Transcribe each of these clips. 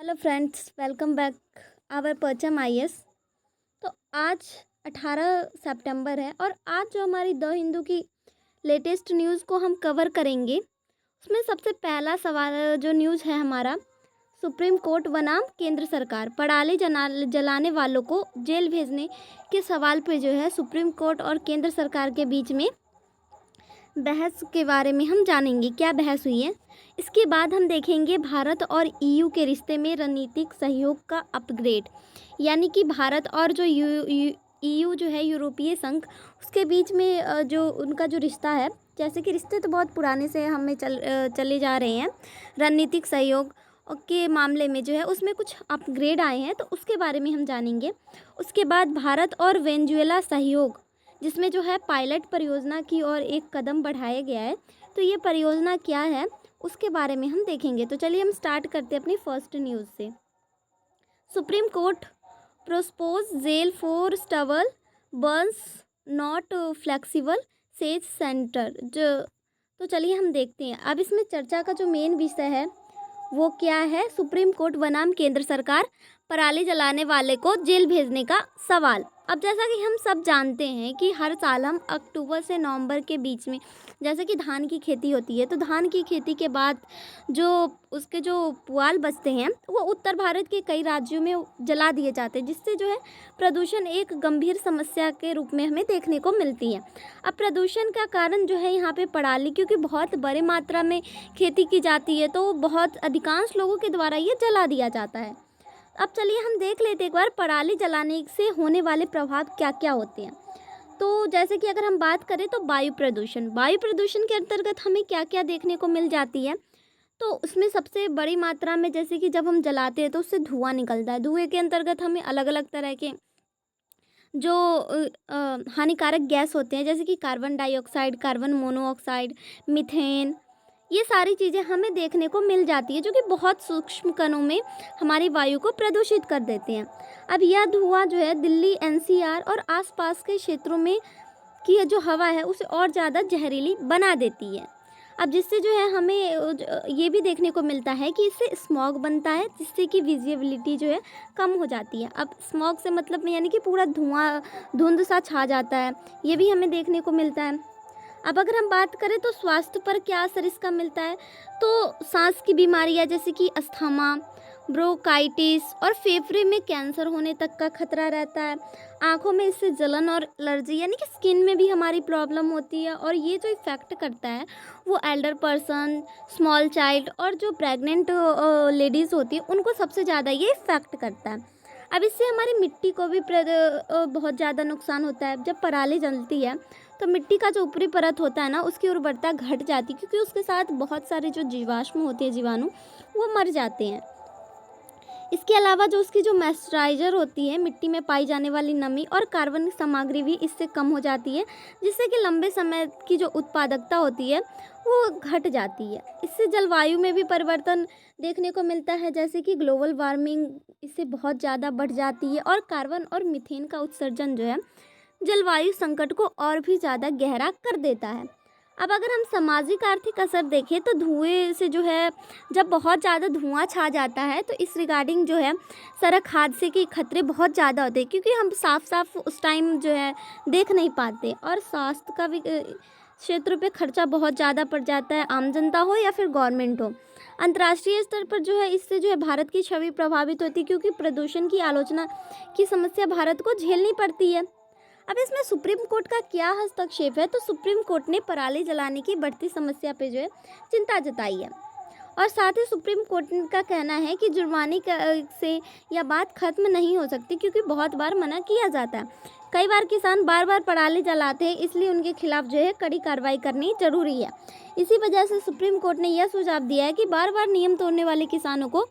Hello friends, welcome back our Parcham IAS. तो आज 18 सितंबर है और आज जो हमारी द हिंदू की लेटेस्ट न्यूज़ को हम कवर करेंगे उसमें सबसे पहला सवाल जो न्यूज़ है हमारा, सुप्रीम कोर्ट बनाम केंद्र सरकार, पड़ाले जलाने वालों को जेल भेजने के सवाल पे जो है सुप्रीम कोर्ट और केंद्र सरकार के बीच में बहस के बारे में हम जानेंगे क्या बहस हुई है। इसके बाद हम देखेंगे भारत और ईयू के रिश्ते में रणनीतिक सहयोग का अपग्रेड, यानी कि भारत और जो ईयू जो है यूरोपीय संघ, उसके बीच में जो उनका जो रिश्ता है, जैसे कि रिश्ते तो बहुत पुराने से हमें चले जा रहे हैं, रणनीतिक सहयोग के मामले में जो है उसमें कुछ अपग्रेड आए हैं, तो उसके बारे में हम जानेंगे। उसके बाद भारत और वेनेजुएला सहयोग, जिसमें जो है पायलट परियोजना की ओर एक कदम बढ़ाया गया है, तो ये परियोजना क्या है उसके बारे में हम देखेंगे। तो चलिए हम स्टार्ट करते हैं अपनी फर्स्ट न्यूज़ से। Supreme Court proposes jail for stubble burns not flexible says centre जो। तो चलिए हम देखते हैं। अब इसमें चर्चा का जो मेन विषय है वो क्या है, सुप्रीम कोर्ट बनाम केंद्र सरकार, पराली जलाने वाले को जेल भेजने का सवाल। अब जैसा कि हम सब जानते हैं कि हर साल हम अक्टूबर से नवंबर के बीच में, जैसे कि धान की खेती होती है, तो धान की खेती के बाद जो उसके जो पुआल बचते हैं वो उत्तर भारत के कई राज्यों में जला दिए जाते हैं, जिससे जो है प्रदूषण एक गंभीर समस्या के रूप में हमें देखने को मिलती है। अब प्रदूषण का कारण जो है यहाँ पे पराली, क्योंकि बहुत बड़े मात्रा में खेती की जाती है तो बहुत अधिकांश लोगों के द्वारा ये जला दिया जाता है। अब चलिए हम देख लेते एक बार पराली जलाने से होने वाले प्रभाव क्या क्या होते हैं। तो जैसे कि अगर हम बात करें तो वायु प्रदूषण के अंतर्गत हमें क्या क्या देखने को मिल जाती है, तो उसमें सबसे बड़ी मात्रा में जैसे कि जब हम जलाते हैं तो उससे धुआं निकलता है। धुएं के अंतर्गत हमें अलग अलग तरह के जो हानिकारक गैस होते हैं, जैसे कि carbon dioxide, carbon monoxide, methane, ये सारी चीज़ें हमें देखने को मिल जाती है, जो कि बहुत सूक्ष्म कणों में हमारी वायु को प्रदूषित कर देते हैं। अब यह धुआं जो है दिल्ली, एनसीआर और आसपास के क्षेत्रों में की जो हवा है उसे और ज़्यादा जहरीली बना देती है। अब जिससे जो है हमें ये भी देखने को मिलता है कि इससे स्मॉग बनता है, जिससे कि विजिबिलिटी जो है कम हो जाती है। अब स्मॉग से मतलब में यानी कि पूरा धुआं, धुंध सा छा जाता है, ये भी हमें देखने को मिलता है। अब अगर हम बात करें तो स्वास्थ्य पर क्या असर इसका मिलता है, तो सांस की बीमारियां जैसे कि अस्थमा, ब्रोंकाइटिस और फेफड़े में कैंसर होने तक का खतरा रहता है। आँखों में इससे जलन और एलर्जी, यानी कि स्किन में भी हमारी प्रॉब्लम होती है, और ये जो इफ़ेक्ट करता है वो एल्डर पर्सन, स्मॉल चाइल्ड और जो प्रेग्नेंट लेडीज़ होती है उनको सबसे ज़्यादा ये इफ़ेक्ट करता है। अब इससे हमारी मिट्टी को भी बहुत ज़्यादा नुकसान होता है। जब पराली जलती है तो मिट्टी का जो ऊपरी परत होता है ना, उसकी उर्वरता घट जाती है, क्योंकि उसके साथ बहुत सारे जो जीवाश्म होते हैं, जीवाणु, वो मर जाते हैं। इसके अलावा जो उसकी जो मॉइस्चराइज़र होती है, मिट्टी में पाई जाने वाली नमी और कार्बन सामग्री भी इससे कम हो जाती है, जिससे कि लंबे समय की जो उत्पादकता होती है वो घट जाती है। इससे जलवायु में भी परिवर्तन देखने को मिलता है, जैसे कि ग्लोबल वार्मिंग इससे बहुत ज़्यादा बढ़ जाती है, और कार्बन और मीथेन का उत्सर्जन जो है जलवायु संकट को और भी ज़्यादा गहरा कर देता है। अब अगर हम सामाजिक आर्थिक असर देखें तो धुएं से जो है, जब बहुत ज़्यादा धुआं छा जाता है तो इस रिगार्डिंग जो है सड़क हादसे के खतरे बहुत ज़्यादा होते हैं, क्योंकि हम साफ साफ उस टाइम जो है देख नहीं पाते, और स्वास्थ्य का भी क्षेत्र पे खर्चा बहुत ज़्यादा पड़ जाता है, आम जनता हो या फिर गवर्नमेंट हो। अंतर्राष्ट्रीय स्तर पर जो है इससे जो है भारत की छवि प्रभावित होती है, क्योंकि प्रदूषण की आलोचना की समस्या भारत को झेलनी पड़ती है। अब इसमें सुप्रीम कोर्ट का क्या हस्तक्षेप है, तो सुप्रीम कोर्ट ने पराली जलाने की बढ़ती समस्या पे जो है चिंता जताई है, और साथ ही सुप्रीम कोर्ट का कहना है कि जुर्माने से यह बात खत्म नहीं हो सकती, क्योंकि बहुत बार मना किया जाता है। कई बार किसान बार बार पराली जलाते हैं, इसलिए उनके खिलाफ जो है कड़ी कार्रवाई करनी जरूरी है। इसी वजह से सुप्रीम कोर्ट ने यह सुझाव दिया है कि बार बार नियम तोड़ने वाले किसानों को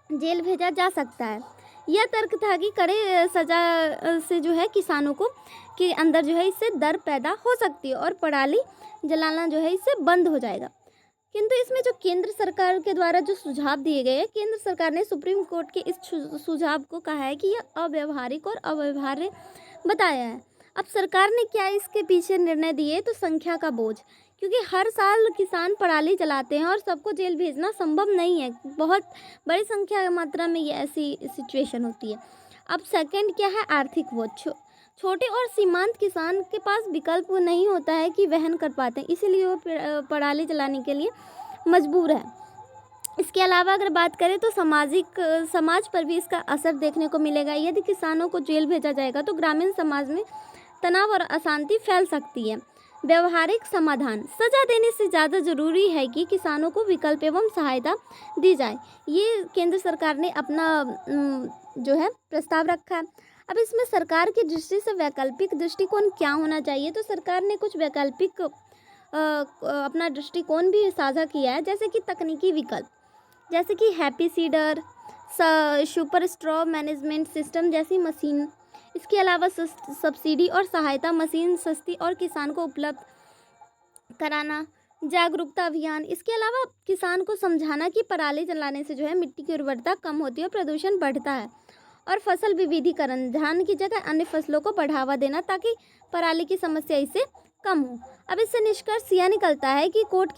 जेल भेजा जा सकता है। यह तर्क था कि कड़े सज़ा से जो है किसानों को के अंदर जो है इससे डर पैदा हो सकती है, और पराली जलाना जो है इससे बंद हो जाएगा। किंतु इसमें जो केंद्र सरकार के द्वारा जो सुझाव दिए गए हैं, केंद्र सरकार ने सुप्रीम कोर्ट के इस सुझाव को कहा है कि यह अव्यवहारिक और अव्यवहार्य बताया है। अब सरकार ने क्या इसके पीछे निर्णय दिए, तो संख्या का बोझ, क्योंकि हर साल किसान पराली जलाते हैं और सबको जेल भेजना संभव नहीं है। बहुत बड़ी संख्या मात्रा में ये ऐसी सिचुएशन होती है। अब सेकंड क्या है, आर्थिक बोझ। छोटे और सीमांत किसान के पास विकल्प नहीं होता है कि वहन कर पाते हैं, इसीलिए वो पराली जलाने के लिए मजबूर है। इसके अलावा अगर बात करें तो समाज पर भी इसका असर देखने को मिलेगा। यदि किसानों को जेल भेजा जाएगा तो ग्रामीण समाज में तनाव और अशांति फैल सकती है। व्यवहारिक समाधान, सजा देने से ज़्यादा ज़रूरी है कि किसानों को विकल्प एवं सहायता दी जाए। ये केंद्र सरकार ने अपना जो है प्रस्ताव रखा है। अब इसमें सरकार की दृष्टि से वैकल्पिक दृष्टिकोण क्या होना चाहिए, तो सरकार ने कुछ वैकल्पिक अपना दृष्टिकोण भी साझा किया है, जैसे कि तकनीकी विकल्प, जैसे कि happy seeder, super straw management system जैसी मशीन। इसके अलावा सब्सिडी और सहायता मशीन सस्ती और किसान को उपलब्ध कराना, जागरूकता अभियान। इसके अलावा किसान को समझाना कि पराली जलाने से जो है मिट्टी की उर्वरता कम होती है और प्रदूषण बढ़ता है। और फसल विविधीकरण, धान की जगह अन्य फसलों को बढ़ावा देना ताकि पराली की समस्या इससे कम हो। अब इससे निष्कर्ष यह निकलता है कि कोर्ट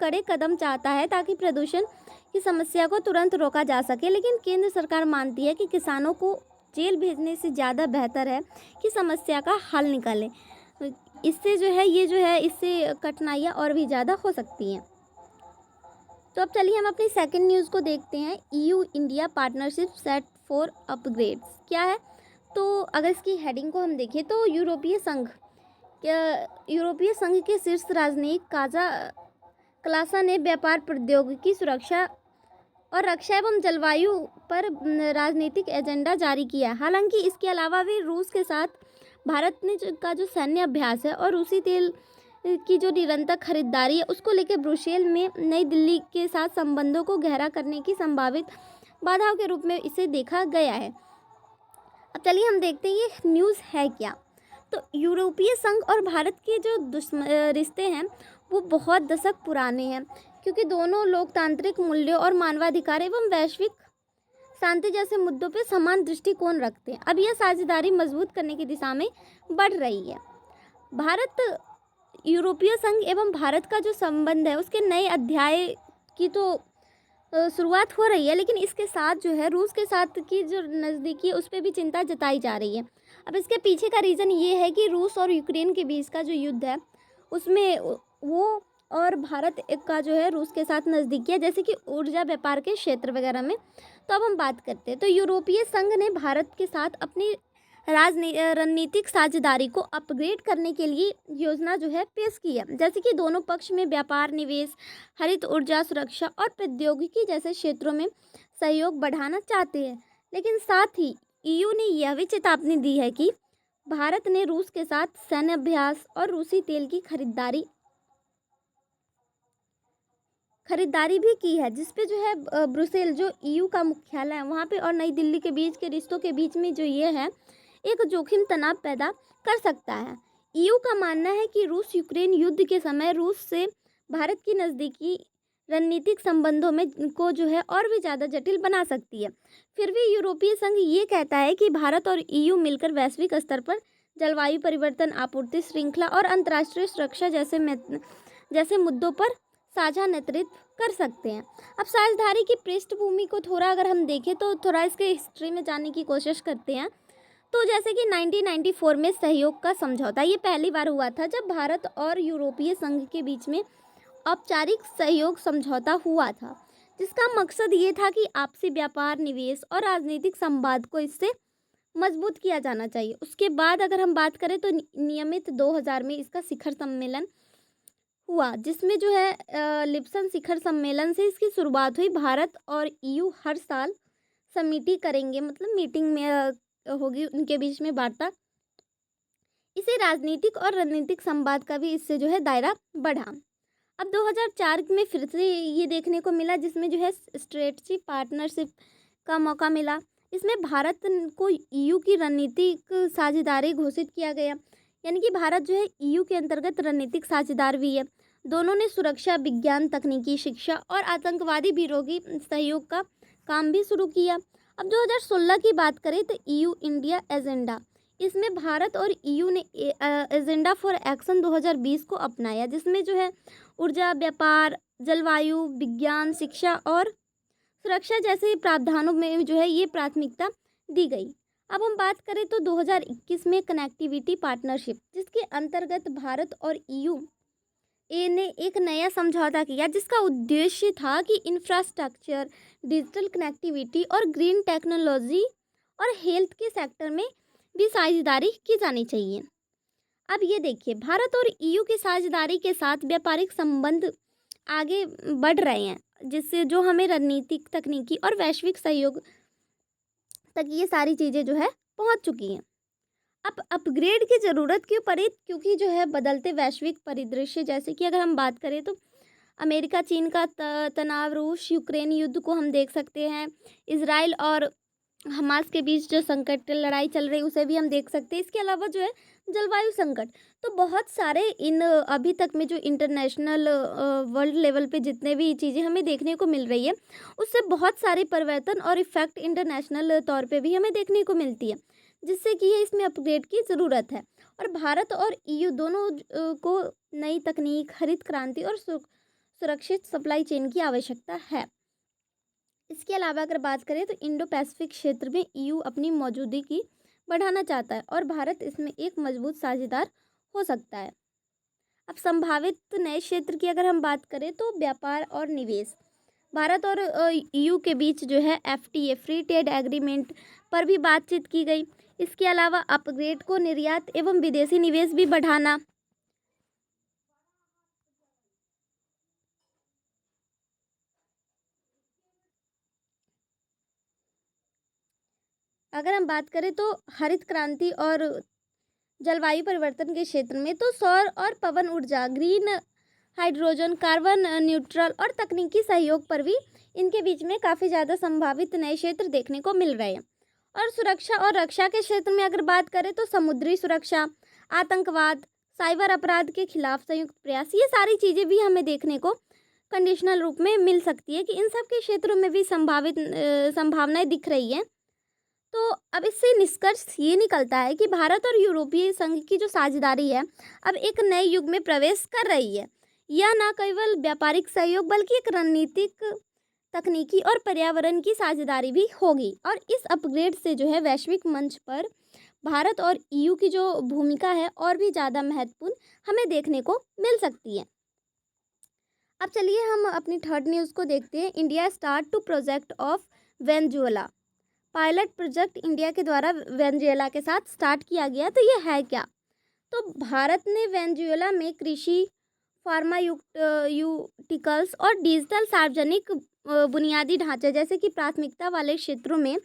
कड़े कदम चाहता है ताकि प्रदूषण की समस्या को तुरंत रोका जा सके, लेकिन केंद्र सरकार मानती है कि किसानों को जेल भेजने से ज़्यादा बेहतर है कि समस्या का हल निकालें। इससे जो है इससे कठिनाइयाँ और भी ज़्यादा हो सकती हैं। तो अब चलिए हम अपनी सेकंड न्यूज़ को देखते हैं। EU India partnership set for upgrades क्या है, तो अगर इसकी हेडिंग को हम देखें तो यूरोपीय संघ के शीर्ष राजनयिक काजा कलासा ने व्यापार, प्रौद्योगिकी, सुरक्षा और रक्षा एवं जलवायु पर राजनीतिक एजेंडा जारी किया। हालांकि इसके अलावा भी रूस के साथ भारत ने का जो सैन्य अभ्यास है और रूसी तेल की जो निरंतर खरीदारी है उसको लेकर ब्रुसेल में नई दिल्ली के साथ संबंधों को गहरा करने की संभावित बाधाओं के रूप में इसे देखा गया है। अब चलिए हम देखते हैं ये न्यूज़ है क्या। तो यूरोपीय संघ और भारत के जो रिश्ते हैं वो बहुत दशक पुराने हैं, क्योंकि दोनों लोकतांत्रिक मूल्यों और मानवाधिकार एवं वैश्विक शांति जैसे मुद्दों पर समान दृष्टिकोण रखते हैं। अब यह साझेदारी मजबूत करने की दिशा में बढ़ रही है। भारत यूरोपीय संघ एवं भारत का जो संबंध है उसके नए अध्याय की तो शुरुआत हो रही है, लेकिन इसके साथ जो है रूस के साथ की जो नज़दीकी है उस पर भी चिंता जताई जा रही है। अब इसके पीछे का रीज़न ये है कि रूस और यूक्रेन के बीच का जो युद्ध है उसमें वो और भारत का जो है रूस के साथ नज़दीकी है, जैसे कि ऊर्जा, व्यापार के क्षेत्र वगैरह में। तो अब हम बात करते हैं, तो यूरोपीय संघ ने भारत के साथ अपनी रणनीतिक साझेदारी को अपग्रेड करने के लिए योजना जो है पेश की है, जैसे कि दोनों पक्ष में व्यापार, निवेश, हरित ऊर्जा, सुरक्षा और प्रौद्योगिकी जैसे क्षेत्रों में सहयोग बढ़ाना चाहते हैं। लेकिन साथ ही EU ने यह भी चेतावनी दी है कि भारत ने रूस के साथ सैन्य अभ्यास और रूसी तेल की खरीदारी भी की है, जिसपे जो है ब्रुसेल जो EU का मुख्यालय है वहाँ पे और नई दिल्ली के बीच के रिश्तों के बीच में जो ये है एक जोखिम तनाव पैदा कर सकता है। EU का मानना है कि रूस यूक्रेन युद्ध के समय रूस से भारत की नज़दीकी रणनीतिक संबंधों में को जो है और भी ज़्यादा जटिल बना सकती है। फिर भी यूरोपीय संघ ये कहता है कि भारत और EU मिलकर वैश्विक स्तर पर जलवायु परिवर्तन, आपूर्ति श्रृंखला और अंतर्राष्ट्रीय सुरक्षा जैसे मुद्दों पर साझा नेतृत्व कर सकते हैं। अब साझेदारी की पृष्ठभूमि को थोड़ा अगर हम देखें तो थोड़ा इसके हिस्ट्री में जाने की कोशिश करते हैं। तो जैसे कि 1994 में सहयोग का समझौता ये पहली बार हुआ था जब भारत और यूरोपीय संघ के बीच में औपचारिक सहयोग समझौता हुआ था, जिसका मकसद ये था कि आपसी व्यापार, निवेश और राजनीतिक संवाद को इससे मजबूत किया जाना चाहिए। उसके बाद अगर हम बात करें तो नियमित 2000 में इसका शिखर सम्मेलन हुआ, जिसमें जो है लिप्सन शिखर सम्मेलन से इसकी शुरुआत हुई। भारत और EU हर साल समिति करेंगे, मतलब मीटिंग में होगी उनके बीच में वार्ता। इसे राजनीतिक और रणनीतिक संवाद का भी इससे जो है दायरा बढ़ा। अब 2004 में फिर से ये देखने को मिला, जिसमें जो है स्ट्रेटजिक पार्टनरशिप का मौका मिला। इसमें भारत को EU की रणनीतिक साझेदारी घोषित किया गया, यानी कि भारत जो है EU के अंतर्गत रणनीतिक साझेदार भी है। दोनों ने सुरक्षा, विज्ञान, तकनीकी, शिक्षा और आतंकवादी विरोधी सहयोग का काम भी शुरू किया। अब 2016 की बात करें तो EU इंडिया एजेंडा इसमें भारत और ईयू ने एजेंडा फॉर एक्शन 2020 को अपनाया, जिसमें जो है ऊर्जा, व्यापार, जलवायु, विज्ञान, शिक्षा और सुरक्षा जैसे प्रावधानों में जो है ये प्राथमिकता दी गई। अब हम बात करें तो 2021 में कनेक्टिविटी पार्टनरशिप, जिसके अंतर्गत भारत और ईयू ने एक नया समझौता किया, जिसका उद्देश्य था कि इंफ्रास्ट्रक्चर, डिजिटल कनेक्टिविटी और ग्रीन टेक्नोलॉजी और हेल्थ के सेक्टर में भी साझेदारी की जानी चाहिए। अब ये देखिए, भारत और ईयू की साझेदारी के साथ व्यापारिक संबंध आगे बढ़ रहे हैं, जिससे जो हमें रणनीतिक, तकनीकी और वैश्विक सहयोग तक ये सारी चीज़ें जो है पहुंच चुकी हैं। अब अपग्रेड की ज़रूरत क्यों पड़ी? क्योंकि जो है बदलते वैश्विक परिदृश्य, जैसे कि अगर हम बात करें तो अमेरिका चीन का तनाव, रूस यूक्रेन युद्ध को हम देख सकते हैं, इजराइल और हमास के बीच जो संकट लड़ाई चल रही उसे भी हम देख सकते हैं। इसके अलावा जो है जलवायु संकट, तो बहुत सारे इन अभी तक में जो इंटरनेशनल वर्ल्ड लेवल पे जितने भी चीज़ें हमें देखने को मिल रही है, उससे बहुत सारे परिवर्तन और इफ़ेक्ट इंटरनेशनल तौर पे भी हमें देखने को मिलती है, जिससे कि ये इसमें अपग्रेड की ज़रूरत है। और भारत और ईयू दोनों को नई तकनीक, हरित क्रांति और सुरक्षित सप्लाई चेन की आवश्यकता है। इसके अलावा अगर बात करें तो इंडो पैसिफिक क्षेत्र में ईयू अपनी मौजूदगी बढ़ाना चाहता है और भारत इसमें एक मजबूत साझेदार हो सकता है। अब संभावित नए क्षेत्र की अगर हम बात करें तो व्यापार और निवेश, भारत और ईयू के बीच जो है एफटीए, फ्री ट्रेड एग्रीमेंट पर भी बातचीत की गई। इसके अलावा अपग्रेड को निर्यात एवं विदेशी निवेश भी बढ़ाना। अगर हम बात करें तो हरित क्रांति और जलवायु परिवर्तन के क्षेत्र में तो सौर और पवन ऊर्जा, ग्रीन हाइड्रोजन, कार्बन न्यूट्रल और तकनीकी सहयोग पर भी इनके बीच में काफ़ी ज़्यादा संभावित नए क्षेत्र देखने को मिल रहे हैं। और सुरक्षा और रक्षा के क्षेत्र में अगर बात करें तो समुद्री सुरक्षा, आतंकवाद, साइबर अपराध के खिलाफ संयुक्त प्रयास, ये सारी चीज़ें भी हमें देखने को कंडीशनल रूप में मिल सकती है कि इन सब के क्षेत्रों में भी संभावित संभावनाएं दिख रही हैं। तो अब इससे निष्कर्ष ये निकलता है कि भारत और यूरोपीय संघ की जो साझेदारी है अब एक नए युग में प्रवेश कर रही है। यह न केवल व्यापारिक सहयोग बल्कि एक रणनीतिक, तकनीकी और पर्यावरण की साझेदारी भी होगी। और इस अपग्रेड से जो है वैश्विक मंच पर भारत और ईयू की जो भूमिका है और भी ज़्यादा महत्वपूर्ण हमें देखने को मिल सकती है। अब चलिए हम अपनी थर्ड न्यूज़ को देखते हैं। India start to project of Venezuela, pilot project India के द्वारा वेनेजुएला के साथ स्टार्ट किया गया। तो ये है क्या? तो भारत ने वेनेजुएला में कृषि, फार्मायूटिकल्स और डिजिटल सार्वजनिक बुनियादी ढांचे जैसे कि प्राथमिकता वाले क्षेत्रों में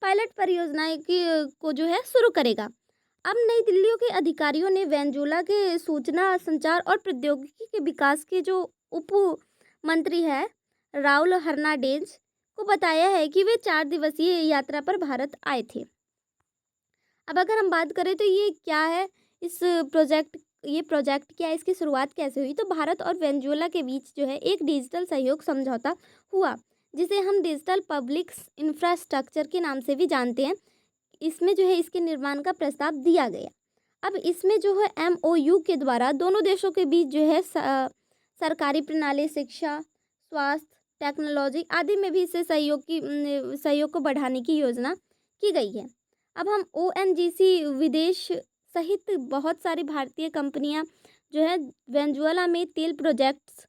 पायलट परियोजनाएं की को जो है शुरू करेगा। अब नई दिल्ली के अधिकारियों ने वेनेजुएला के सूचना, संचार और प्रौद्योगिकी के विकास के जो उप मंत्री है राउल हर्नांडेज को बताया है कि वे 4 दिवसीय यात्रा पर भारत आए थे। अब अगर हम बात करें तो ये क्या है, ये प्रोजेक्ट क्या है, इसकी शुरुआत कैसे हुई? तो भारत और वेनेजुएला के बीच जो है एक डिजिटल सहयोग समझौता हुआ, जिसे हम डिजिटल पब्लिक इंफ्रास्ट्रक्चर के नाम से भी जानते हैं। इसमें जो है इसके निर्माण का प्रस्ताव दिया गया। अब इसमें जो है MOU के द्वारा दोनों देशों के बीच जो है सरकारी प्रणाली, शिक्षा, स्वास्थ्य, टेक्नोलॉजी आदि में भी इससे सहयोग को बढ़ाने की योजना की गई है। अब हम ONGC विदेश सहित बहुत सारी भारतीय कंपनियां जो है वेनेजुएला में तेल प्रोजेक्ट्स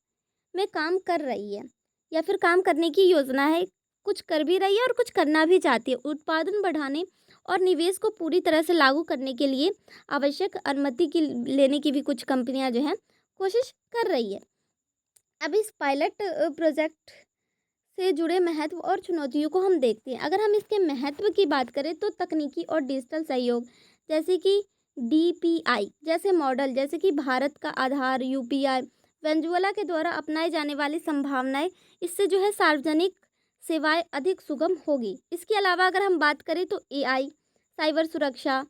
में काम कर रही है या फिर काम करने की योजना है, कुछ कर भी रही है और कुछ करना भी चाहती है। उत्पादन बढ़ाने और निवेश को पूरी तरह से लागू करने के लिए आवश्यक अनुमति की लेने की भी कुछ कंपनियां जो हैं कोशिश कर रही है। अब इस पायलट प्रोजेक्ट से जुड़े महत्व और चुनौतियों को हम देखते हैं। अगर हम इसके महत्व की बात करें तो तकनीकी और डिजिटल सहयोग जैसे कि DPI जैसे मॉडल, जैसे कि भारत का आधार UPI, वेनेजुएला के द्वारा अपनाए जाने वाली संभावनाएं, इससे जो है सार्वजनिक सेवाएं अधिक सुगम होगी। इसके अलावा अगर हम बात करें तो AI, साइबर सुरक्षा,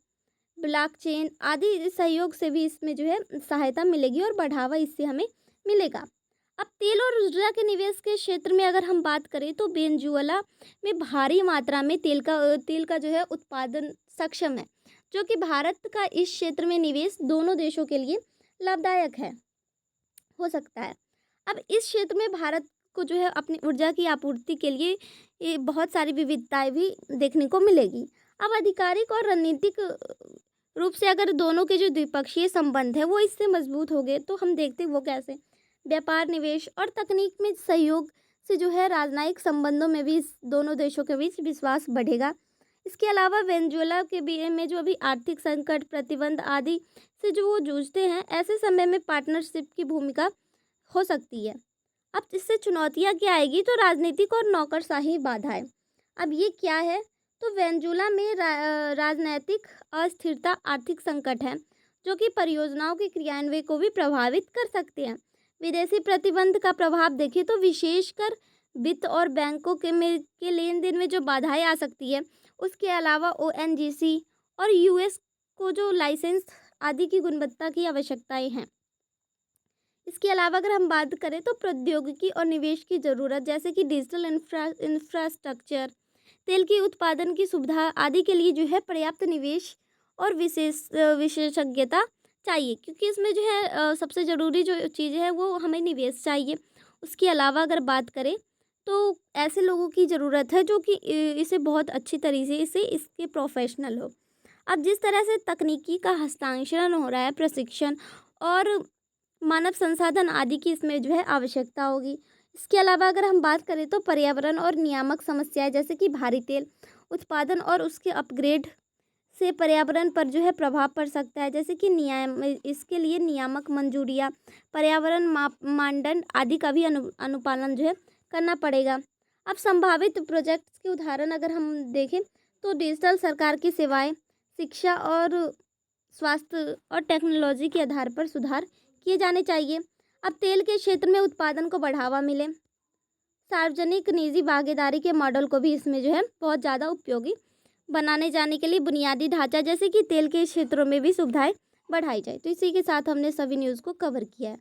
ब्लॉकचेन आदि सहयोग से भी इसमें जो है सहायता मिलेगी और बढ़ावा इससे हमें मिलेगा। अब तेल और ऊर्जा के निवेश के क्षेत्र में अगर हम बात करें तो वेनेजुएला में भारी मात्रा में तेल का जो है उत्पादन सक्षम है, जो कि भारत का इस क्षेत्र में निवेश दोनों देशों के लिए लाभदायक है हो सकता है। अब इस क्षेत्र में भारत को जो है अपनी ऊर्जा की आपूर्ति के लिए ये बहुत सारी विविधताएं भी देखने को मिलेगी। अब आधिकारिक और रणनीतिक रूप से अगर दोनों के जो द्विपक्षीय संबंध है वो इससे मजबूत हो गए तो हम देखते हैं वो कैसे व्यापार, निवेश और तकनीक में सहयोग से जो है राजनयिक संबंधों में भी इस दोनों देशों के बीच विश्वास बढ़ेगा। इसके अलावा वेनेजुएला के में जो अभी आर्थिक संकट, प्रतिबंध आदि से जो वो जूझते हैं, ऐसे समय में पार्टनरशिप की भूमिका हो सकती है। अब इससे चुनौतियाँ क्या आएगी, तो राजनीतिक और नौकरशाही बाधाएं। अब ये क्या है, तो वेनेजुएला में राजनैतिक अस्थिरता, आर्थिक संकट है जो कि परियोजनाओं के क्रियान्वयन को भी प्रभावित कर सकते हैं। विदेशी प्रतिबंध का प्रभाव देखें तो विशेषकर वित्त और बैंकों के लेन देन में जो बाधाएं आ सकती है। उसके अलावा ओएनजीसी और यूएस को जो लाइसेंस आदि की गुणवत्ता की आवश्यकताएं हैं। इसके अलावा अगर हम बात करें तो प्रौद्योगिकी और निवेश की ज़रूरत, जैसे कि डिजिटल इंफ्रास्ट्रक्चर, तेल की उत्पादन की सुविधा आदि के लिए जो है पर्याप्त निवेश और विशेषज्ञता चाहिए, क्योंकि इसमें जो है सबसे ज़रूरी जो चीज़ है वो हमें निवेश चाहिए। उसके अलावा अगर बात करें तो ऐसे लोगों की ज़रूरत है जो कि इसे बहुत अच्छी तरीके से इसके प्रोफेशनल हो। अब जिस तरह से तकनीकी का हस्तांतरण हो रहा है, प्रशिक्षण और मानव संसाधन आदि की इसमें जो है आवश्यकता होगी। इसके अलावा अगर हम बात करें तो पर्यावरण और नियामक समस्याएं, जैसे कि भारी तेल उत्पादन और उसके अपग्रेड से पर्यावरण पर जो है प्रभाव पड़ सकता है, जैसे कि इसके लिए नियामक मंजूरियाँ, पर्यावरण मानदंड आदि का भी अनुपालन जो है करना पड़ेगा। अब संभावित प्रोजेक्ट्स के उदाहरण अगर हम देखें तो डिजिटल सरकार की सेवाएं, शिक्षा और स्वास्थ्य और टेक्नोलॉजी के आधार पर सुधार किए जाने चाहिए। अब तेल के क्षेत्र में उत्पादन को बढ़ावा मिले, सार्वजनिक निजी भागीदारी के मॉडल को भी इसमें जो है बहुत ज़्यादा उपयोगी बनाने जाने के लिए बुनियादी ढांचा, जैसे कि तेल के क्षेत्रों में भी सुविधाएं बढ़ाई जाए। तो इसी के साथ हमने सभी न्यूज़ को कवर किया है।